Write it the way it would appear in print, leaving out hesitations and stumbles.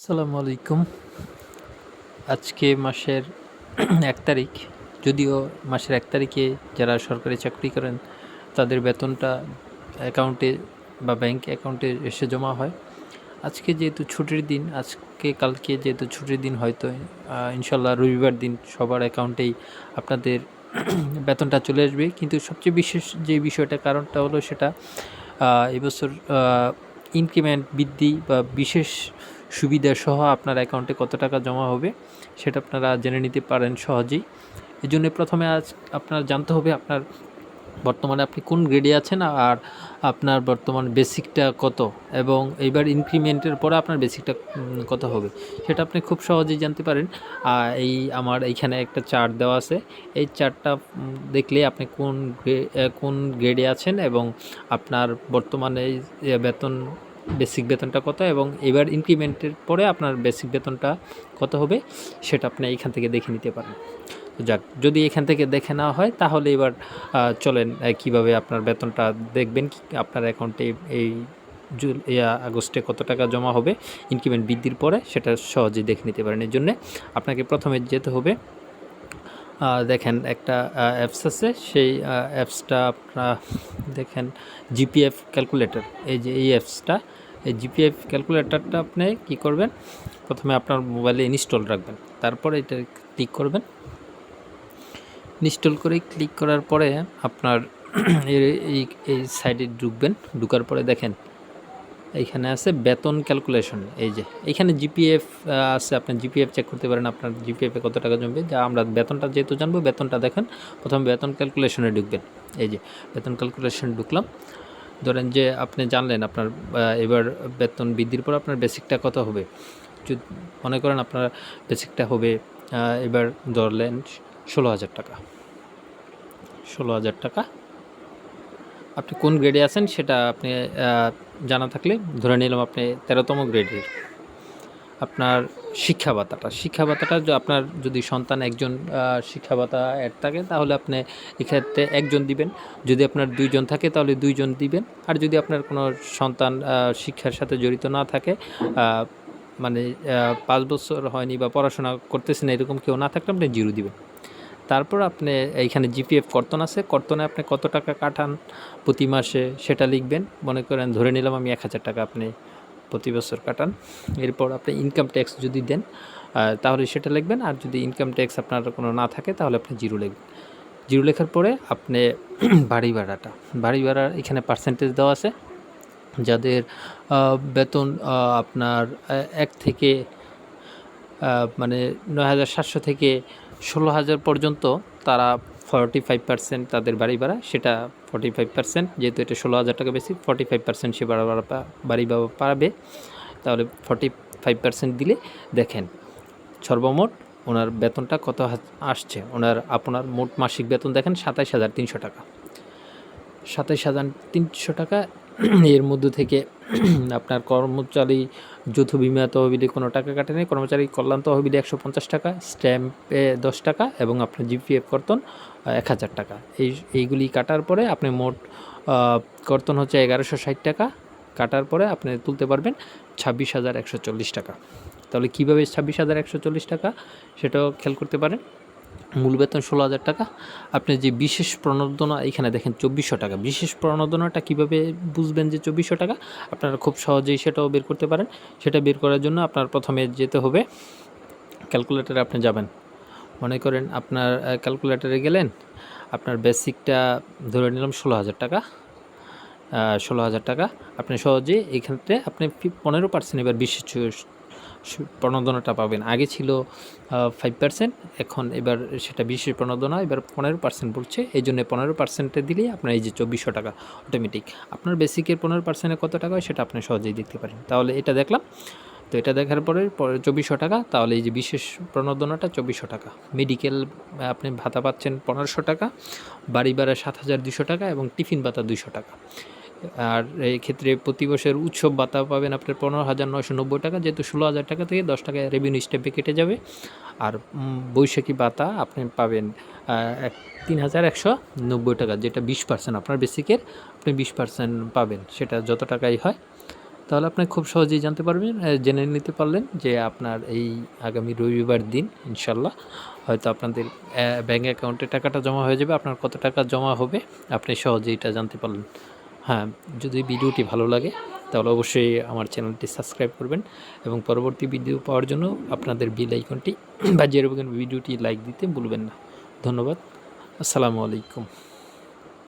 আসসালামু আলাইকুম। আজকে মাসের ১ তারিখ। যদিও মাসের ১ তারিখে যারা সরকারি চাকরি করেন তাদের বেতনটা অ্যাকাউন্টে বা ব্যাংক অ্যাকাউন্টে এসে জমা হয়। আজকে যেহেতু ছুটির দিন, কালকে যেহেতু ছুটির দিন, হয়তো ইনশাল্লাহ রবিবার দিন সবার অ্যাকাউন্টেই আপনাদের বেতনটা চলে আসবে। কিন্তু সবচেয়ে বিশেষ যে বিষয়টা, কারণটা হলো সেটা এবছর ইনক্রিমেন্ট বৃদ্ধি বা বিশেষ সুবিধাসহ আপনার অ্যাকাউন্টে কত টাকা জমা হবে সেটা আপনারা জেনে নিতে পারেন সহজেই। এই জন্য প্রথমে আপনার জানতে হবে আপনার বর্তমানে আপনি কোন গ্রেডে আছেন, আর আপনার বর্তমান বেসিকটা কত, এবং এইবার ইনক্রিমেন্টের পরে আপনার বেসিকটা কত হবে সেটা আপনি খুব সহজেই জানতে পারেন। এই আমার এইখানে একটা চার্ট দেওয়া আছে। এই চার্টটা দেখলে আপনি কোন গ্রেডে আছেন এবং আপনার বর্তমানে বেতন বেসিক বেতনটা কত, এবং এবার ইনক্রিমেন্টের পরে আপনার বেসিক বেতনটা কত হবে সেটা আপনি এইখান থেকে দেখে নিতে পারেন। যাক, যদি এখান থেকে দেখে নেওয়া হয় তাহলে এবার চলেন কিভাবে আপনার বেতনটা দেখবেন, আপনার অ্যাকাউন্টে এই আগস্টে কত টাকা জমা হবে ইনক্রিমেন্ট বৃদ্ধির পরে সেটা সহজেই দেখে নিতে পারেন। এর জন্য আপনাকে প্রথমে যেতে হবে, দেখেন একটা অ্যাপস আছে, সেই অ্যাপসটা আপনারা দেখেন জিপিএফ ক্যালকুলেটর। এই যে এই অ্যাপসটা, এই জিপিএফ ক্যালকুলেটরটা আপনি কী করবেন, প্রথমে আপনার মোবাইলে ইনস্টল রাখবেন, তারপর এটা ক্লিক করবেন। ইনস্টল করে ক্লিক করার পরে আপনার এই সাইডে ঢুকবেন। ঢুকার পরে দেখেন এইখানে আছে বেতন ক্যালকুলেশন। এই যে এইখানে জিপিএফ আছে, আপনি জিপিএফ চেক করতে পারেন আপনার জিপিএফে কত টাকা জমবে। যা আমরা বেতনটা যেহেতু জানবো, বেতনটা দেখেন প্রথমে বেতন ক্যালকুলেশনে ঢুকবেন। এই যে বেতন ক্যালকুলেশন ঢুকলাম। ধরেন যে আপনি জানলেন আপনার এবার বেতন বৃদ্ধির পর আপনার বেসিকটা কত হবে। মনে করেন আপনার বেসিকটা হবে এবার ধরলেন 16,000 টাকা। 16,000 টাকা। আপনি কোন গ্রেডে আছেন সেটা আপনি জানা থাকলে ধরে নিলাম আপনি 13তম গ্রেডের। আপনার শিক্ষা ভাতাটা আপনার যদি সন্তান একজন শিক্ষা ভাতা অ্যাড থাকে তাহলে আপনি এক্ষেত্রে একজন দিবেন। যদি আপনার 2 জন থাকে তাহলে 2 জন দিবেন। আর যদি আপনার কোনো সন্তান শিক্ষার সাথে জড়িত না থাকে, মানে 5 বছর হয়নি বা পড়াশোনা করতেছেন এরকম কেউ না থাকলে আপনি 0 দিবেন। তারপর আপনি এইখানে জিপিএফ কর্তন আছে, কর্তনে আপনি কত টাকা কাটান প্রতি মাসে সেটা লিখবেন। মনে করেন ধরে নিলাম আমি 1,000 টাকা আপনি প্রতি বছর কাটান। এরপর আপনি ইনকাম ট্যাক্স যদি দেন তাহলে সেটা লিখবেন, আর যদি ইনকাম ট্যাক্স আপনার কোনো না থাকে তাহলে আপনি 0 লিখবেন। 0 লেখার পরে আপনি বাড়ি ভাড়ার এখানে পার্সেন্টেজ দেওয়া আছে। যাদের বেতন আপনার 1 থেকে মানে 9,700 থেকে 16,000 পর্যন্ত, তারা 45% তাদের বাড়ি ভাড়া, সেটা 45%, যেহেতু এটা 16,000 টাকা বেশি, 45% সে বাড়ি ভাড়া পাবে। তাহলে 45% দিলে দেখেন সর্বমোট ওনার বেতনটা কত আসছে। আপনার মোট মাসিক বেতন দেখেন 27,300 টাকা। 27,300 টাকা। এর মধ্যে থেকে আপনার কর্মচারী যৌথ বিমা তহবিলে কোনো টাকা কাটে নেই, কর্মচারী কল্যাণ তহবিলে 150 টাকা, স্ট্যাম্পে 10 টাকা এবং আপনার জিপিএফ কর্তন 1,000 টাকা। এইগুলি কাটার পরে আপনি মোট কর্তন হচ্ছে 1,160 টাকা। কাটার পরে আপনি তুলতে পারবেন 26,140 টাকা। তাহলে কীভাবে 26,140 টাকা সেটাও খেয়াল করতে পারেন। মূল বেতন 16,000 টাকা। আপনি যে বিশেষ প্রণোদনা এখানে দেখেন 2,400 টাকা। বিশেষ প্রণোদনাটা কীভাবে বুঝবেন যে 2,400 টাকা, আপনারা খুব সহজেই সেটাও বের করতে পারেন। সেটা বের করার জন্য আপনার প্রথমে যেতে হবে ক্যালকুলেটরে আপনি যাবেন। মনে করেন আপনার ক্যালকুলেটরে গেলেন, আপনার বেসিকটা ধরে নিলাম 16,000 টাকা। 16,000 টাকা আপনি সহজেই এখানে আপনি 15% এবার বিশেষ প্রণোদনাটা পাবেন। আগে ছিল 5%, এখন এবার সেটা বিশেষ প্রণোদনা এবার 15% বলছে। এই জন্য 15% দিলেই আপনার এই যে 2,400 টাকা অটোমেটিক আপনার বেসিকের 15% কত টাকা হয় সেটা আপনি সহজেই দেখতে পারেন। তাহলে এটা দেখলাম, তো এটা দেখার পরে 2,400 টাকা। তাহলে এই যে বিশেষ প্রণোদনাটা 2,400 টাকা। মেডিকেল আপনি ভাতা পাচ্ছেন 1,500 টাকা, বাড়ি ভাড়া 7,200 টাকা এবং টিফিন ভাতা 200 টাকা। আর এই ক্ষেত্রে প্রতি বছর উৎসব ভাতা পাবেন আপনার 15,990 টাকা, যেহেতু 16,000 টাকা থেকে 10 টাকা রেভিনিউ স্ট্যাম্পে কেটে যাবে। আর বৈশাখী ভাতা আপনি পাবেন 3,190 টাকা, যেটা 20% আপনার বেসিকের আপনি 20% পাবেন, সেটা যত টাকাই হয়। তো তাহলে আপনি খুব সহজেই জানতে পারবেন, জেনে নিতে পারলেন যে আপনার এই আগামী রবিবার দিন ইনশাল্লাহ হয়তো আপনাদের ব্যাঙ্ক অ্যাকাউন্টে টাকাটা জমা হয়ে যাবে। আপনার কত টাকা জমা হবে আপনি সহজেই এটা জানতে পারলেন। হ্যাঁ, যদি ভিডিওটি ভালো লাগে তাহলে অবশ্যই আমার চ্যানেলটি সাবস্ক্রাইব করবেন এবং পরবর্তী ভিডিও পাওয়ার জন্য আপনাদের বেল আইকনটি বাজিয়ে রাখবেন, ভিডিওটি লাইক দিতে ভুলবেন না। ধন্যবাদ। আসসালামু আলাইকুম।